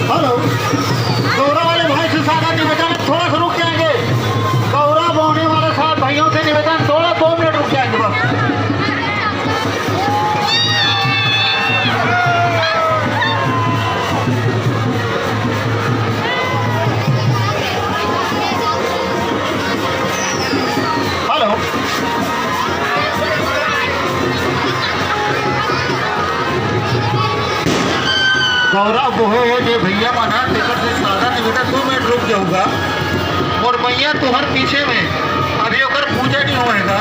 Hello, गौरव वाले भाई से सादा निवेदन है, थोड़ा सा रुक जाएंगे। गौरव होने वाले साथ भाइयों से निवेदन, थोड़ा 2 मिनट रुक जाएंगे बस। हेलो, गौरव वो है जे भैया माना टिकट से सादा निवेदन 2 मिनट रुक जाऊंगा। और भैया तुहर पीछे में अभी ओकर पूजा नहीं होएगा।